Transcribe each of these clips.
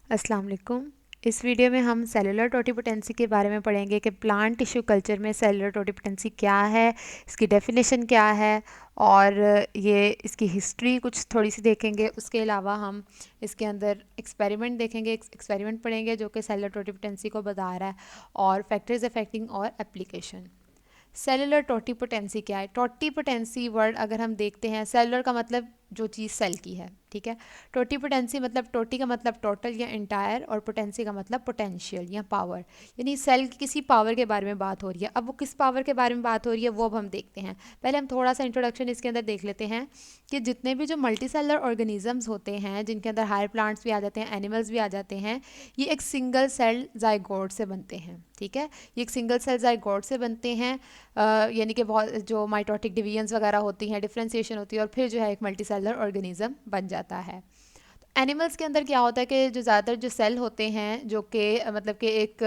अस्सलाम वालेकुम। इस वीडियो में हम सेलुलर टोटिपोटेंसी के बारे में पढ़ेंगे कि प्लांट टिश्यू कल्चर में सेलुलर टोटिपोटेंसी क्या है, इसकी डेफिनेशन क्या है और ये इसकी हिस्ट्री कुछ थोड़ी सी देखेंगे। उसके अलावा हम इसके अंदर एक्सपेरिमेंट देखेंगे, एक्सपेरिमेंट पढ़ेंगे जो कि सेलुलर टोटिपोटेंसी को बता रहा है, और फैक्टर्स अफेक्टिंग और एप्लीकेशन। सेलुलर टोटिपोटेंसी क्या है? टोटिपोटेंसी वर्ड अगर हम देखते हैं, सेलुलर का मतलब जो चीज़ सेल की है, ठीक है। टोटिपोटेंसी मतलब टोटी का मतलब टोटल या इंटायर, और पोटेंसी का मतलब पोटेंशियल या पावर, यानी सेल की किसी पावर के बारे में बात हो रही है। अब वो किस पावर के बारे में बात हो रही है वो अब हम देखते हैं। पहले हम थोड़ा सा इंट्रोडक्शन इसके अंदर देख लेते हैं कि जितने भी जो मल्टी सेलुलर ऑर्गेनिजम्स होते हैं, जिनके अंदर हायर प्लांट्स भी आ जाते हैं, एनिमल्स भी आ जाते हैं, ये एक सिंगल सेल जाइगोट से बनते हैं, ठीक है। ये एक सिंगल सेल जाइगोट से बनते हैं, यानी कि बहुत जो माइटोटिक डिवीजन्स वगैरह होती हैं, डिफ्रेंसिएशन होती है, और फिर जो है एक मल्टी सेलुलर ऑर्गेनिज्म बन जाता है। एनिमल्स के अंदर क्या होता है कि जो ज़्यादातर जो सेल होते हैं जो कि मतलब कि एक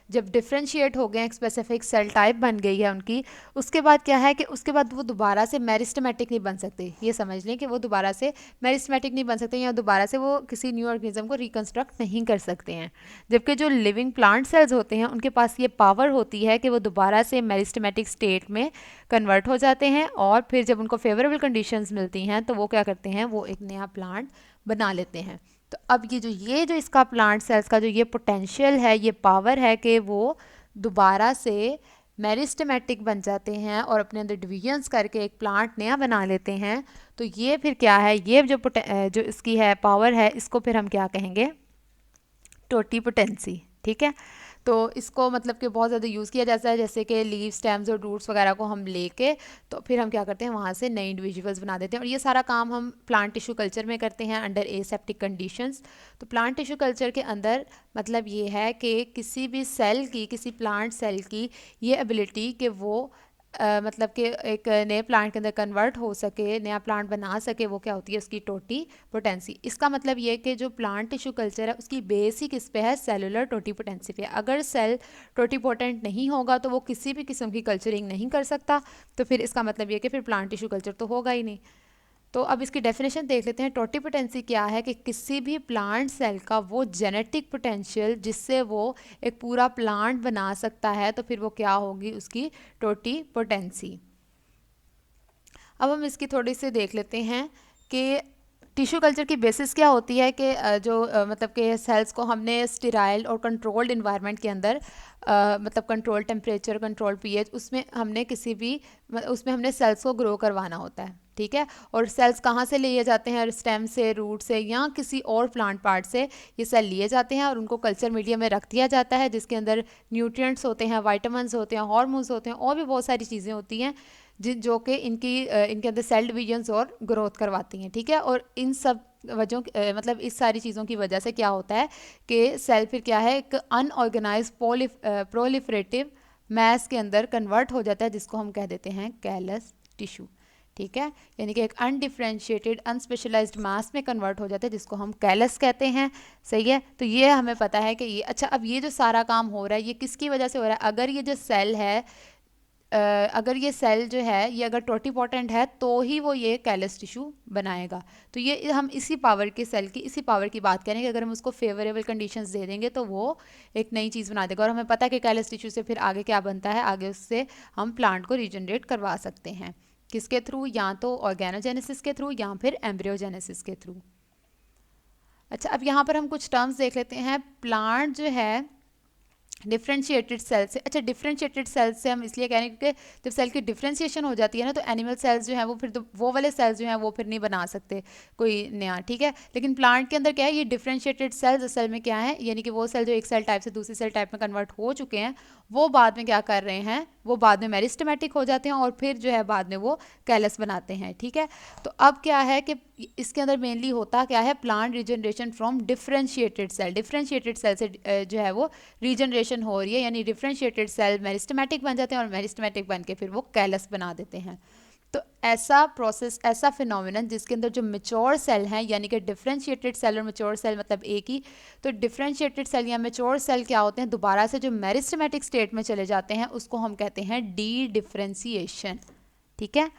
जब डिफ्रेंशिएट हो गए, एक स्पेसिफिक सेल टाइप बन गई है उनकी, उसके बाद क्या है कि उसके बाद वो दोबारा से मेरिस्टेमेटिक नहीं बन सकते। ये समझ लें कि वो दोबारा से मेरिस्टेमेटिक नहीं बन सकते, या दोबारा से वो किसी न्यू ऑर्गेनिज्म को रिकन्स्ट्रक्ट नहीं कर सकते हैं। जबकि जो लिविंग प्लांट सेल्स होते हैं उनके पास ये पावर होती है कि वो दोबारा से मेरिस्टेमेटिक स्टेट में कन्वर्ट हो जाते हैं, और फिर जब उनको फेवरेबल कंडीशंस मिलती हैं तो वो क्या करते हैं, वो एक नया प्लांट बना लेते हैं। तो अब ये जो इसका प्लांट सेल्स का जो ये पोटेंशियल है, ये पावर है कि वो दोबारा से मेरिस्टेमेटिक बन जाते हैं और अपने अंदर डिवीजन्स करके एक प्लांट नया बना लेते हैं। तो ये फिर क्या है, ये जो इसकी है पावर है, इसको फिर हम क्या कहेंगे, टोटिपोटेंसी, ठीक है। तो इसको मतलब कि बहुत ज़्यादा यूज़ किया जाता है, जैसे कि लीव, स्टेम्स और रूट्स वगैरह को हम लेके तो फिर हम क्या करते हैं, वहाँ से नए इंडिविजुअल्स बना देते हैं। और ये सारा काम हम प्लांट टिश्यू कल्चर में करते हैं अंडर एसेप्टिक कंडीशंस। तो प्लांट टिश्यू कल्चर के अंदर मतलब ये है कि किसी भी सेल की, किसी प्लांट सेल की ये एबिलिटी कि वो मतलब कि एक नए प्लांट के अंदर कन्वर्ट हो सके, नया प्लांट बना सके, वो क्या होती है, उसकी टोटिपोटेंसी। इसका मतलब ये है कि जो प्लांट टिश्यू कल्चर है उसकी बेसिक किस पे है, सेलुलर टोटिपोटेंसी पे। अगर सेल टोटिपोटेंट नहीं होगा तो वो किसी भी किस्म की कल्चरिंग नहीं कर सकता। तो फिर इसका मतलब ये कि फिर प्लांट टिश्यू कल्चर तो होगा ही नहीं। तो अब इसकी डेफिनेशन देख लेते हैं। टोटिपोटेंसी क्या है कि किसी भी प्लांट सेल का वो जेनेटिक पोटेंशियल जिससे वो एक पूरा प्लांट बना सकता है, तो फिर वो क्या होगी, उसकी टोटिपोटेंसी। अब हम इसकी थोड़ी सी देख लेते हैं कि टिश्यू कल्चर की बेसिस क्या होती है कि मतलब कि सेल्स को हमने स्टेराइल और कंट्रोल्ड इन्वायरमेंट के अंदर मतलब कंट्रोल टेम्परेचर, कंट्रोल पीएच, उसमें हमने उसमें हमने सेल्स को ग्रो करवाना होता है, ठीक है। और सेल्स कहाँ से लिए जाते हैं, स्टेम से, रूट से, या किसी और प्लांट पार्ट से ये सेल लिए जाते हैं और उनको कल्चर मीडिया में रख दिया जाता है, जिसके अंदर न्यूट्रिएंट्स होते हैं, विटामिन्स होते हैं, हार्मोन्स होते हैं, और भी बहुत सारी चीज़ें होती हैं जो कि इनके अंदर सेल डिवीजन्स और ग्रोथ करवाती हैं, ठीक है। और इन सब वजहों मतलब इस सारी चीज़ों की वजह से क्या होता है कि सेल फिर क्या है, एक अनऑर्गेनाइज प्रोलिफरेटिव मैस के अंदर कन्वर्ट हो जाता है, जिसको हम कह देते हैं कैलस टिश्यू, ठीक है। यानी कि एक अनडिफ्रेंशिएटेड अनस्पेशलाइज्ड मास में कन्वर्ट हो जाता है, जिसको हम कैलस कहते हैं, सही है। तो ये हमें पता है कि ये अच्छा, अब ये जो सारा काम हो रहा है ये किसकी वजह से हो रहा है? अगर ये जो सेल है, अगर ये सेल जो है ये अगर टोटिपोटेंट है तो ही वो ये कैलस टिश्यू बनाएगा। तो ये हम इसी पावर के सेल की, इसी पावर की बात करें कि अगर हम उसको फेवरेबल कंडीशंस दे देंगे तो वो एक नई चीज़ बना देगा। और हमें पता है कि कैलस टिश्यू से फिर आगे क्या बनता है, आगे उससे हम प्लांट को रीजनरेट करवा सकते हैं। किसके थ्रू? या तो ऑर्गेनोजेनेसिस के थ्रू या फिर एम्ब्रियोजेनेसिस के थ्रू। अच्छा, अब यहाँ पर हम कुछ टर्म्स देख लेते हैं। प्लांट जो है डिफ्रेंशिएटेड सेल से, अच्छा डिफ्रेंशिएटेड सेल्स से हम इसलिए कह रहे हैं क्योंकि जब सेल की डिफ्रेंशिएशन हो जाती है ना, तो एनिमल सेल्स जो हैं वो फिर तो वो वाले सेल्स जो हैं वो फिर नहीं बना सकते कोई नया, ठीक है। लेकिन प्लांट के अंदर क्या है, ये डिफ्रेंशिएटेड सेल्स असल में क्या है, यानी कि वो सेल जो एक सेल टाइप से दूसरी सेल टाइप में कन्वर्ट हो चुके हैं, वो बाद में क्या कर रहे हैं, वो बाद में मेरिस्टेमेटिक हो जाते हैं और फिर जो है बाद में वो कैलस बनाते हैं, ठीक है। तो अब क्या है कि इसके अंदर मेनली होता क्या है, plant regeneration from differentiated cell. Differentiated cell से जो है वो रीजनरेशन हो रही है, यानी डिफ्रेंशिएटेड सेल मेरिस्टेमेटिक बन जाते हैं और मेरिस्टेमेटिक बन के फिर वो कैलस बना देते हैं। तो ऐसा प्रोसेस, ऐसा फिनोमिनन जिसके अंदर जो मेच्योर सेल हैं, यानी कि डिफ्रेंशिएटेड सेल और मेच्योर सेल मतलब एक ही, तो डिफ्रेंशिएटेड सेल या मेच्योर सेल क्या होते हैं, दोबारा से जो मेरिस्टेमेटिक स्टेट में चले जाते हैं उसको हम कहते हैं डी डिफ्रेंसिएशन, ठीक है।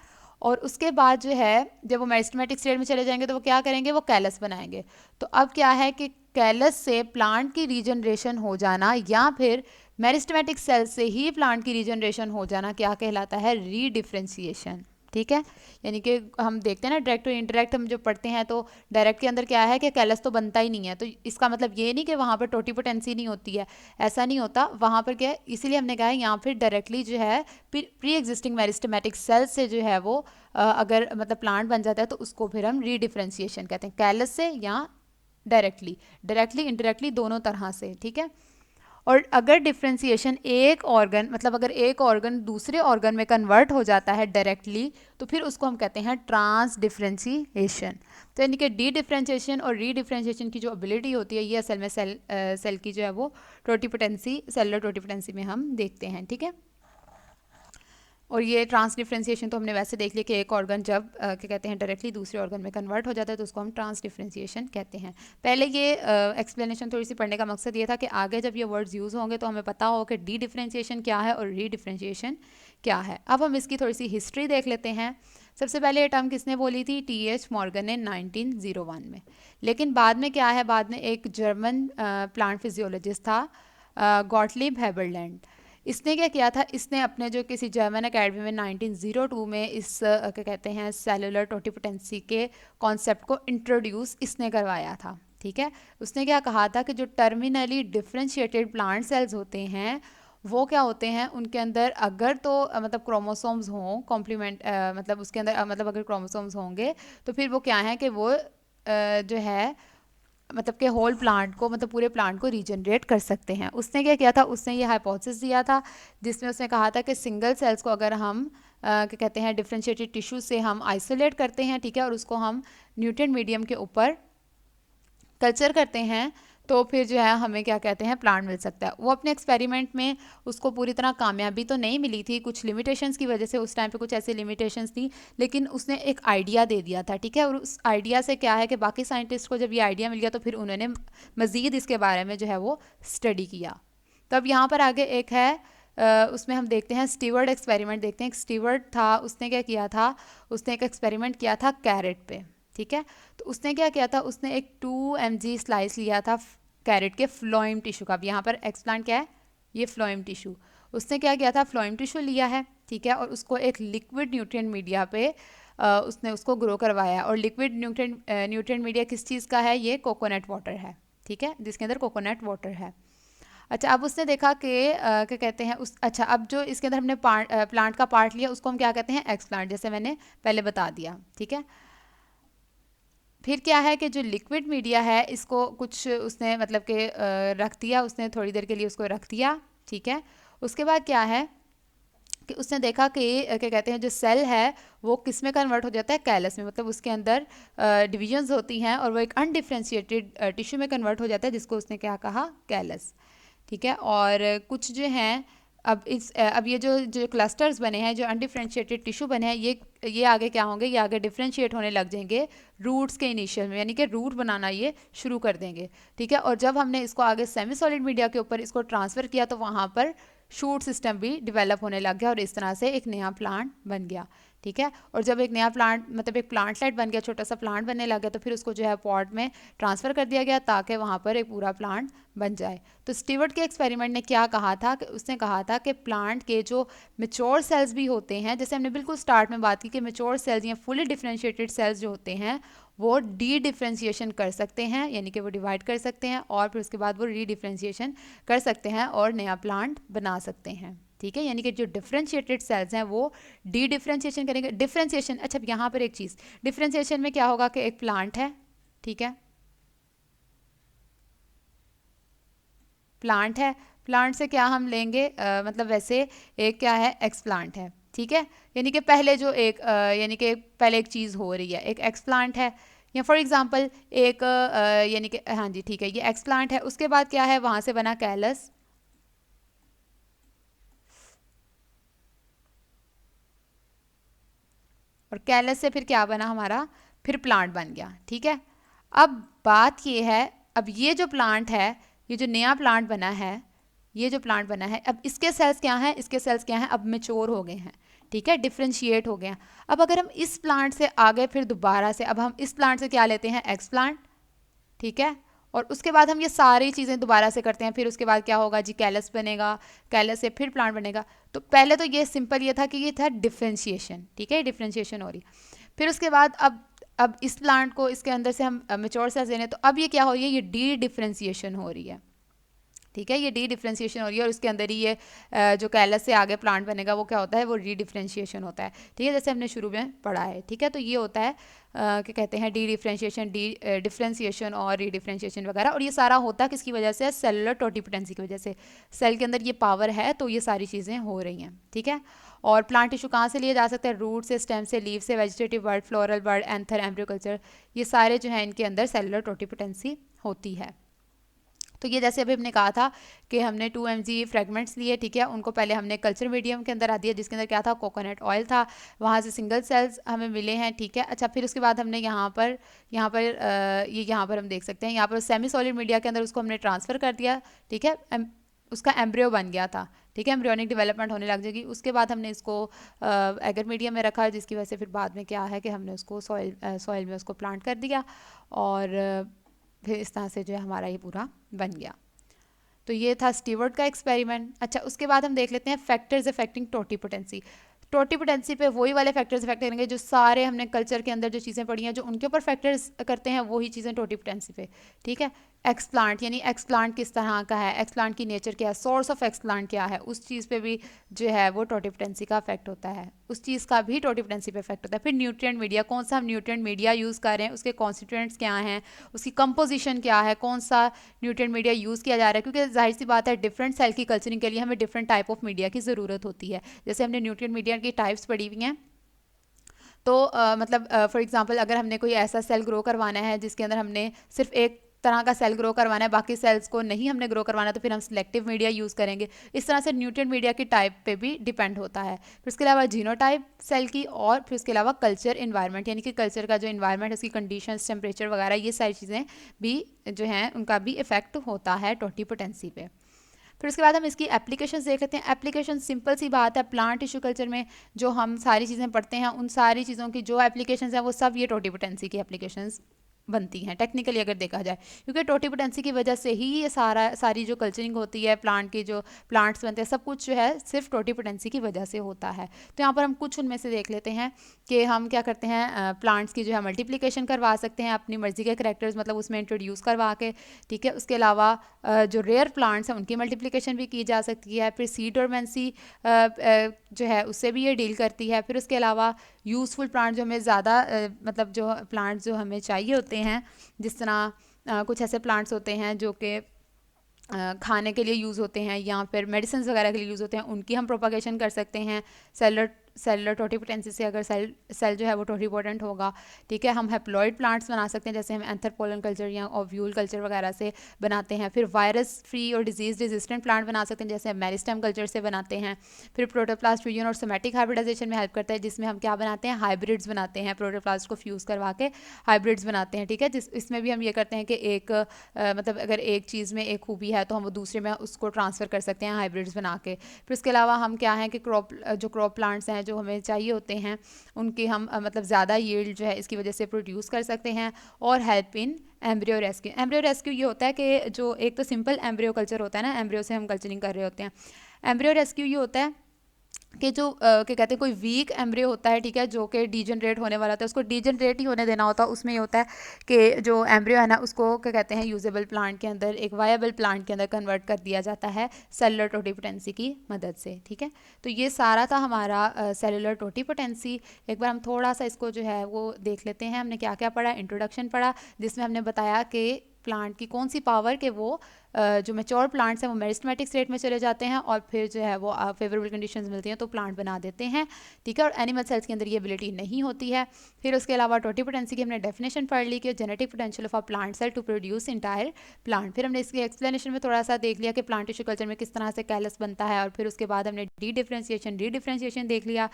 और उसके बाद जो है जब वो मेरिस्टेमेटिक स्टेट में चले जाएंगे तो वो क्या करेंगे, वो कैलस बनाएंगे। तो अब क्या है कि कैलस से प्लांट की रीजनरेशन हो जाना या फिर मेरिस्टेमेटिक सेल से ही प्लांट की रीजनरेशन हो जाना क्या कहलाता है? रीडिफरेंशिएशन। ठीक है, यानी कि हम देखते हैं ना डायरेक्ट और इनडायरेक्ट हम जो पढ़ते हैं, तो डायरेक्ट के अंदर क्या है कि कैलस तो बनता ही नहीं है, तो इसका मतलब ये नहीं कि वहाँ पर टोटीपोटेंसी नहीं होती है, ऐसा नहीं होता। वहाँ पर क्या है, इसीलिए हमने कहा है यहाँ फिर डायरेक्टली जो है प्री एग्जिस्टिंग मेरिस्टेमेटिक सेल से जो है वो अगर मतलब प्लांट बन जाता है तो उसको फिर हम रीडिफरेंशिएशन कहते हैं, कैलस से या डायरेक्टली, डायरेक्टली इनडायरेक्टली दोनों तरह से। ठीक है, और अगर डिफ्रेंसिएशन एक ऑर्गन मतलब अगर एक ऑर्गन दूसरे ऑर्गन में कन्वर्ट हो जाता है डायरेक्टली, तो फिर उसको हम कहते हैं ट्रांस डिफ्रेंसिएशन। तो यानी कि डी डिफ्रेंशिएशन और री डिफ्रेंशिएशन की जो एबिलिटी होती है ये असल में सेल की जो है वो टोटीपोटेंसी, सेलुलर टोटीपोटेंसी में हम देखते हैं। ठीक है, और ये ट्रांस डिफ्रेंशिएशन तो हमने वैसे देख लिया कि एक ऑर्गन जब क्या कहते हैं डायरेक्टली दूसरे ऑर्गन में कन्वर्ट हो जाता है तो उसको हम ट्रांस डिफ्रेंशिएशन कहते हैं। पहले ये एक्सप्लेनेशन थोड़ी सी पढ़ने का मकसद ये था कि आगे जब ये वर्ड्स यूज़ होंगे तो हमें पता हो कि डी डिफ्रेंशिएशन क्या है और री डिफ्रेंशिएशन क्या है। अब हम इसकी थोड़ी सी हिस्ट्री देख लेते हैं। सबसे पहले ये टर्म किसने बोली थी? टी.एच. मॉर्गन ने 1901 में। लेकिन बाद में क्या है, बाद में एक जर्मन प्लांट फिजियोलॉजिस्ट था गॉटलिब हेबरलैंड, इसने क्या किया था, इसने अपने जो किसी जर्मन अकेडमी में 1902 में इस क्या कहते हैं सेलुलर टोटीपोटेंसी के कॉन्सेप्ट को इंट्रोड्यूस इसने करवाया था। ठीक है, उसने क्या कहा था कि जो टर्मिनली डिफरेंशिएटेड प्लांट सेल्स होते हैं वो क्या होते हैं, उनके अंदर अगर तो मतलब क्रोमोसोम्स हों कॉम्प्लीमेंट मतलब उसके अंदर मतलब अगर क्रोमोसोम्स होंगे तो फिर वो क्या है कि वो जो है मतलब कि होल प्लांट को मतलब पूरे प्लांट को रीजनरेट कर सकते हैं। उसने क्या किया था, उसने ये हाइपोथेसिस दिया था जिसमें उसने कहा था कि सिंगल सेल्स को अगर हम क्या कहते हैं डिफरेंशिएटेड टिश्यू से हम आइसोलेट करते हैं, ठीक है, और उसको हम न्यूट्रिएंट मीडियम के ऊपर कल्चर करते हैं तो फिर जो है हमें क्या कहते हैं प्लांट मिल सकता है। वो अपने एक्सपेरिमेंट में उसको पूरी तरह कामयाबी तो नहीं मिली थी, कुछ लिमिटेशंस की वजह से, उस टाइम पे कुछ ऐसी लिमिटेशंस थी, लेकिन उसने एक आइडिया दे दिया था। ठीक है, और उस आइडिया से क्या है कि बाकी साइंटिस्ट को जब ये आइडिया मिल गया तो फिर उन्होंने मज़ीद इसके बारे में जो है वो स्टडी किया। तो अब यहाँ पर आगे एक है उसमें हम देखते हैं स्टीवर्ड एक्सपेरिमेंट देखते हैं। एक स्टीवर्ड था, उसने क्या किया था, उसने एक एक्सपेरिमेंट किया था कैरेट पे। ठीक है, तो उसने क्या किया था, उसने एक 2 mg स्लाइस लिया था कैरेट के फ्लोएम टिश्यू का। अब यहाँ पर एक्सप्लांट क्या है, ये फ्लोएम टिश्यू। उसने क्या किया था, फ्लोएम टिश्यू लिया है, ठीक है, और उसको एक लिक्विड न्यूट्रिएंट मीडिया पे उसने उसको ग्रो करवाया। और लिक्विड न्यूट्रिएंट मीडिया किस चीज़ का है, ये कोकोनट वाटर है। ठीक है, जिसके अंदर कोकोनट वाटर है। अच्छा, अब उसने देखा कि क्या कहते हैं उस अच्छा अब जो इसके अंदर हमने प्लांट का पार्ट लिया उसको हम क्या कहते हैं, एक्सप्लांट, जैसे मैंने पहले बता दिया। ठीक है, फिर क्या है कि जो लिक्विड मीडिया है इसको कुछ उसने मतलब कि रख दिया, उसने थोड़ी देर के लिए उसको रख दिया। ठीक है, उसके बाद क्या है कि उसने देखा कि क्या कहते हैं जो सेल है वो किस में कन्वर्ट हो जाता है, कैलस में, मतलब उसके अंदर डिविजन्स होती हैं और वो एक अनडिफ्रेंशिएटेड टिश्यू में कन्वर्ट हो जाता है जिसको उसने क्या कहा, कैलस। ठीक है, और कुछ जो हैं अब ये जो क्लस्टर्स बने हैं, जो अनडिफ्रेंशिएटेड टिश्यू बने हैं, ये आगे क्या होंगे, ये आगे डिफ्रेंशिएट होने लग जाएंगे रूट्स के इनिशियल में, यानी कि रूट बनाना ये शुरू कर देंगे। ठीक है, और जब हमने इसको आगे सेमी सॉलिड मीडिया के ऊपर इसको ट्रांसफ़र किया तो वहाँ पर शूट सिस्टम भी डेवलप होने लग गया और इस तरह से एक नया प्लांट बन गया। ठीक है, और जब एक नया प्लांट मतलब एक प्लांटलेट बन गया, छोटा सा प्लांट बनने लग गया, तो फिर उसको जो है पॉट में ट्रांसफ़र कर दिया गया ताकि वहाँ पर एक पूरा प्लांट बन जाए। तो स्टीवर्ट के एक्सपेरिमेंट ने क्या कहा था कि उसने कहा था कि प्लांट के जो मेच्योर सेल्स भी होते हैं, जैसे हमने बिल्कुल स्टार्ट में बात की कि मेच्योर सेल्स या फुली डिफरेंशिएटेड सेल्स जो होते हैं वो डी डिफ्रेंशिएशन कर सकते हैं, यानी कि वो डिवाइड कर सकते हैं और फिर उसके बाद वो री डिफ्रेंशिएशन कर सकते हैं और नया प्लांट बना सकते हैं। ठीक है, यानी कि जो डिफरेंशिएटेड सेल्स हैं वो डी डिफ्रेंशिएशन करेंगे। डिफरेंशिएशन, अच्छा यहाँ पर एक चीज़, डिफरेंशिएशन में क्या होगा कि एक प्लांट है, ठीक है, प्लांट है, प्लांट से क्या हम लेंगे मतलब वैसे एक क्या है, एक्स प्लांट है। ठीक है, यानी कि पहले जो एक यानी कि पहले एक चीज़ हो रही है, एक एक्स प्लांट है, या फॉर एग्जांपल एक यानी कि हाँ जी ठीक है, ये एक्स प्लांट है, उसके बाद क्या है, वहाँ से बना कैलस, और कैलस से फिर क्या बना हमारा, फिर प्लांट बन गया। ठीक है, अब बात ये है, अब ये जो प्लांट है, ये जो नया प्लांट बना है, ये जो प्लांट बना है, अब इसके सेल्स क्या हैं, इसके सेल्स क्या हैं, अब मेच्योर हो गए हैं। ठीक है, डिफ्रेंशिएट हो गए हैं। अब अगर हम इस प्लांट से आगे फिर दोबारा से अब हम इस प्लांट से क्या लेते हैं, एक्स प्लांट, ठीक है, और उसके बाद हम ये सारी चीज़ें दोबारा से करते हैं। फिर उसके बाद क्या होगा जी, कैलस बनेगा, कैलस से फिर प्लांट बनेगा। तो पहले तो ये सिंपल ये था कि ये था डिफ्रेंशिएशन, ठीक है, डिफ्रेंशिएशन हो रही। फिर उसके बाद अब इस प्लांट को इसके अंदर से हम मेच्योर सेल्स देने, तो अब ये क्या हो रही है, ये डी डिफ्रेंशिएशन हो रही है, ठीक है, ये डी डिफ्रेंशिएशन हो रही है। और उसके अंदर ही ये जो कैलस से आगे प्लांट बनेगा वो क्या होता है, वो री डिफ्रेंशिएशन होता है, ठीक है, जैसे हमने शुरू में पढ़ा है, ठीक है। तो ये होता है क्या कहते हैं, डी डिफ्रेंशिएशन, डी डिफ्रेंशिएशन और री डिफ्रेंशिएशन वगैरह। और ये सारा होता है किसकी वजह से, सेलुलर टोटिपोटेंसी की वजह से। सेल के अंदर ये पावर है, तो ये सारी चीज़ें हो रही हैं, ठीक है। और प्लांट टिश्यू कहाँ से लिए जा सकते हैं, रूट से, स्टेम से, लीव से, vegetative word, floral word, anther, embryo culture, ये सारे जो हैं इनके अंदर सेलुलर टोटिपोटेंसी होती है। तो ये जैसे अभी हमने कहा था कि हमने 2 mg फ्रेगमेंट्स लिए, ठीक है, उनको पहले हमने कल्चर मीडियम के अंदर आ दिया, जिसके अंदर क्या था, कोकोनट ऑयल था, वहाँ से सिंगल सेल्स हमें मिले हैं, ठीक है। अच्छा, फिर उसके बाद हमने यहाँ पर यहाँ पर हम देख सकते हैं, यहाँ पर सेमी सॉलिड मीडिया के अंदर उसको हमने ट्रांसफ़र कर दिया, ठीक है, उसका एम्ब्रियो बन गया था, ठीक है, एम्ब्रियोनिक डेवलपमेंट होने लग जाएगी। उसके बाद हमने इसको एगर मीडियम में रखा, जिसकी वजह से फिर बाद में क्या है कि हमने उसको सॉइल में उसको प्लांट कर दिया, और फिर इस तरह से जो है हमारा ये पूरा बन गया। तो ये था स्टीवर्ट का एक्सपेरिमेंट। अच्छा, उसके बाद हम देख लेते हैं फैक्टर्स अफेक्टिंग टोटिपोटेंसी। टोटिपोटेंसी पे वही वाले फैक्टर्स इफेक्ट करेंगे जो सारे हमने कल्चर के अंदर जो चीज़ें पढ़ी हैं, जो उनके ऊपर फैक्टर्स करते हैं वही चीज़ें टोटिपोटेंसी पे, ठीक है। एक्सप्लांट, यानी एक्सप्लांट किस तरह का है, एक्सप्लांट की नेचर क्या है, सोर्स ऑफ एक्सप्लांट क्या है, उस चीज़ पे भी जो है वो टोटिपोटेंसी का इफेक्ट होता है, उस चीज़ का भी टोटिपोटेंसी पे इफेक्ट होता है। फिर न्यूट्रिएंट मीडिया, कौन सा हम न्यूट्रिएंट मीडिया यूज़ कर रहे हैं, उसके कॉन्स्टिट्यूएंट्स क्या हैं, उसकी कंपोजिशन क्या है, कौन सा न्यूट्रिएंट मीडिया यूज़ किया जा रहा है, क्योंकि जाहिर सी बात है डिफरेंट सेल की कल्चरिंग के लिए हमें डिफरेंट टाइप ऑफ मीडिया की ज़रूरत होती है। जैसे हमने न्यूट्रिएंट मीडिया की टाइप्स पढ़ी हुई हैं, तो मतलब फॉर एग्जांपल अगर हमने कोई ऐसा सेल ग्रो करवाना है जिसके अंदर हमने सिर्फ एक तरह का सेल ग्रो करवाना है, बाकी सेल्स को नहीं हमने ग्रो करवाना, तो फिर हम सिलेक्टिव मीडिया यूज़ करेंगे। इस तरह से न्यूट्रिएंट मीडिया की टाइप पे भी डिपेंड होता है। फिर उसके अलावा जीनोटाइप सेल की, और फिर उसके अलावा कल्चर इन्वायरमेंट, यानी कि कल्चर का जो इन्वायरमेंट है, उसकी कंडीशंस, टेम्परेचर वगैरह, ये सारी चीज़ें भी जो हैं उनका भी इफेक्ट होता है टोटिपोटेंसी पे। फिर उसके बाद हम इसकी एप्लीकेशंस देख लेते हैं। एप्लीकेशन सिंपल सी बात है, प्लांट टिश्यू कल्चर में जो हम सारी चीज़ें पढ़ते हैं, उन सारी चीज़ों की जो एप्लीकेशंस हैं वो सब ये टोटिपोटेंसी की एप्लीकेशंस बनती हैं टेक्निकली अगर देखा जाए, क्योंकि टोटिपोटेंसी की वजह से ही ये सारी जो कल्चरिंग होती है, प्लांट की जो प्लांट्स बनते हैं, सब कुछ जो है सिर्फ टोटिपोटेंसी की वजह से होता है। तो यहाँ पर हम कुछ उनमें से देख लेते हैं कि हम क्या करते हैं, प्लांट्स की जो है मल्टीप्लिकेशन करवा सकते हैं अपनी मर्जी के करेक्टर्स, मतलब उसमें इंट्रोड्यूस करवा के, ठीक है। उसके अलावा जो रेयर प्लांट्स हैं उनकी मल्टीप्लिकेशन भी की जा सकती है। फिर सीड डोरमेंसी जो है उससे भी ये डील करती है। फिर उसके अलावा यूज़फुल प्लांट जो हमें ज़्यादा मतलब जो प्लांट्स जो हमें चाहिए होते हैं, जिस तरह कुछ ऐसे प्लांट्स होते हैं जो कि खाने के लिए यूज़ होते हैं या फिर मेडिसिन वगैरह के लिए यूज़ होते हैं, उनकी हम प्रोपागेशन कर सकते हैं। सेलुलर टोटिपोटेंसी से अगर सेल जो है वो टोटिपोटेंट होगा, ठीक है। हम हैप्लॉइड प्लांट्स बना सकते हैं, जैसे हम एंथरपोलन कल्चर या ओव्यूल कल्चर वगैरह से बनाते हैं। फिर वायरस फ्री और डिजीज़ रेजिस्टेंट प्लांट बना सकते हैं, जैसे हम मेरिस्टेम कल्चर से बनाते हैं। फिर प्रोटोप्लास्ट फ्यूजन और सोमेटिक हाइब्रिडाइजेशन में हेल्प करता है, जिसमें हम क्या बनाते हैं, हाइब्रिड्स बनाते हैं, प्रोटोप्लास्ट को फ्यूज़ करवा के हाइब्रिड्स बनाते हैं, ठीक है। इसमें भी हम ये करते हैं कि एक मतलब अगर एक चीज़ में एक खूबी है तो हम वो दूसरे में उसको ट्रांसफ़र कर सकते हैं हाइब्रिड्स बना के। फिर उसके अलावा हम क्या है कि क्रॉप प्लांट्स हैं जो हमें चाहिए होते हैं, उनकी हम मतलब ज़्यादा यील्ड जो है इसकी वजह से प्रोड्यूस कर सकते हैं। और help in embryo rescue. Embryo rescue ये होता है कि जो एक तो सिंपल एम्ब्रियो कल्चर होता है ना, एम्ब्रियो से हम कल्चरिंग कर रहे होते हैं। एम्ब्रियो रेस्क्यू ये होता है कि जो क्या कहते हैं, कोई वीक एम्ब्रियो होता है, ठीक है, जो कि डीजनरेट होने वाला होता है, उसको डीजनरेट ही होने देना होता है। उसमें ये होता है कि जो एम्ब्रियो है ना, उसको क्या कहते हैं, यूजेबल प्लांट के अंदर, एक वायबल प्लांट के अंदर कन्वर्ट कर दिया जाता है सेलुलर टोटिपोटेंसी की मदद से, ठीक है। तो ये सारा था हमारा सेलुलर टोटिपोटेंसी। एक बार हम थोड़ा सा इसको जो है वो देख लेते हैं। हमने क्या क्या पढ़ा, इंट्रोडक्शन पढ़ा, जिसमें हमने बताया कि प्लांट की कौन सी पावर के वो जो मैच्योर प्लांट्स हैं वो मेरिस्टेमेटिक स्टेट में चले जाते हैं, और फिर जो है वो फेवरेबल कंडीशंस मिलती हैं तो प्लांट बना देते हैं, ठीक है। और एनिमल सेल्स के अंदर ये एबिलिटी नहीं होती है। फिर उसके अलावा टोटिपोटेंसी की हमने डेफिनेशन पढ़ ली कि genetic potential of a plant cell to produce entire plant. फिर हमने इसकी एक्सप्लेनेशन में थोड़ा सा देख लिया कि प्लांट टिश्यू कल्चर में किस तरह से कैलस बनता है। और फिर उसके बाद हमने डी डिफ्रेंशिएशन देख लिया।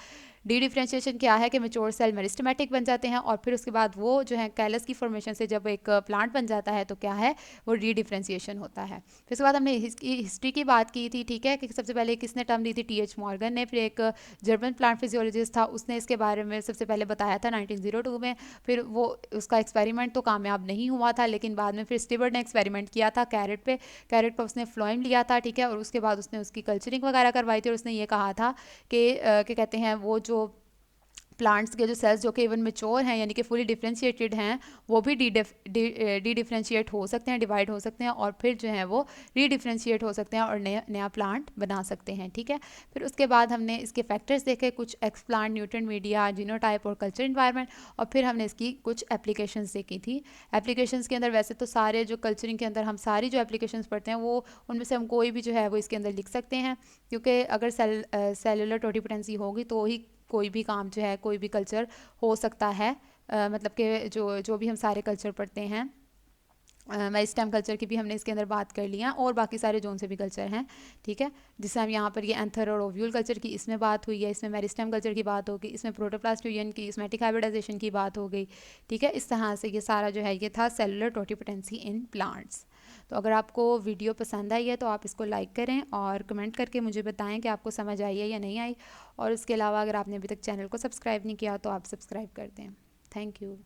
डी डिफ्रेंशिएशन क्या है कि मैच्योर सेल मेरिस्टेमेटिक बन जाते हैं, और फिर उसके बाद वो जो है कैलस की फॉर्मेशन से जब एक प्लांट बन जाता है तो क्या है वो डी डिफ्रेंसिएशन होता है। फिर उसके बाद हमने हिस्ट्री की बात की थी, ठीक है, कि सबसे पहले किसने टर्म दी थी, टी.एच. मॉर्गन ने। फिर एक जर्मन प्लांट फिजियोलॉजिस्ट था, उसने इसके बारे में सबसे पहले बताया था 1902 में। फिर वो उसका एक्सपेरिमेंट तो कामयाब नहीं हुआ था, लेकिन बाद में फिर स्टीवर्ट ने एक्सपेरिमेंट किया था कैरेट पे उसने फ्लोएम लिया था, ठीक है, और उसके बाद उसने उसकी कल्चरिंग वगैरह करवाई थी और उसने ये कहा था कि क्या कहते हैं वो जो प्लांट्स के जो सेल्स जो कि इवन मेच्योर हैं यानी कि फुली डिफ्रेंशिएटेड हैं वो भी डी डिफ्रेंशिएट हो सकते हैं, डिवाइड हो सकते हैं और फिर जो है वो री डिफ्रेंशिएट हो सकते हैं और नया नया प्लांट बना सकते हैं, ठीक है। फिर उसके बाद हमने इसके फैक्टर्स देखे, कुछ x plant, nutrient media, genotype और कल्चर इन्वायरमेंट, और फिर हमने इसकी कुछ एप्लीकेशंस देखी थी। एप्लीकेशंस के अंदर वैसे तो सारे जो कल्चरिंग के अंदर हम सारी जो एप्लीकेशंस पढ़ते हैं वो उनमें से हम कोई भी जो है वो इसके अंदर लिख सकते हैं, क्योंकि अगर सेलुलर टोटिपोटेंसी होगी तो ही कोई भी काम जो है कोई भी कल्चर हो सकता है। मतलब कि जो जो भी हम सारे कल्चर पढ़ते हैं, मेरिस्टेम कल्चर की भी हमने इसके अंदर बात कर लिया और बाकी सारे जोन से भी कल्चर हैं, ठीक है। जिससे हम यहाँ पर ये एंथर और ओव्यूल कल्चर की इसमें बात हुई है, इसमें मेरिस्टेम कल्चर की बात होगी, इसमें प्रोटोप्लास्ट यूनियन की इसमेटिक हाइब्रिडाइजेशन की बात हो गई, ठीक है। इस तरह से ये सारा जो है ये था सेलुलर टोटिपोटेंसी इन प्लांट्स। तो अगर आपको वीडियो पसंद आई है तो आप इसको लाइक करें और कमेंट करके मुझे बताएं कि आपको समझ आई है या नहीं आई, और उसके अलावा अगर आपने अभी तक चैनल को सब्सक्राइब नहीं किया तो आप सब्सक्राइब कर दें। Thank you.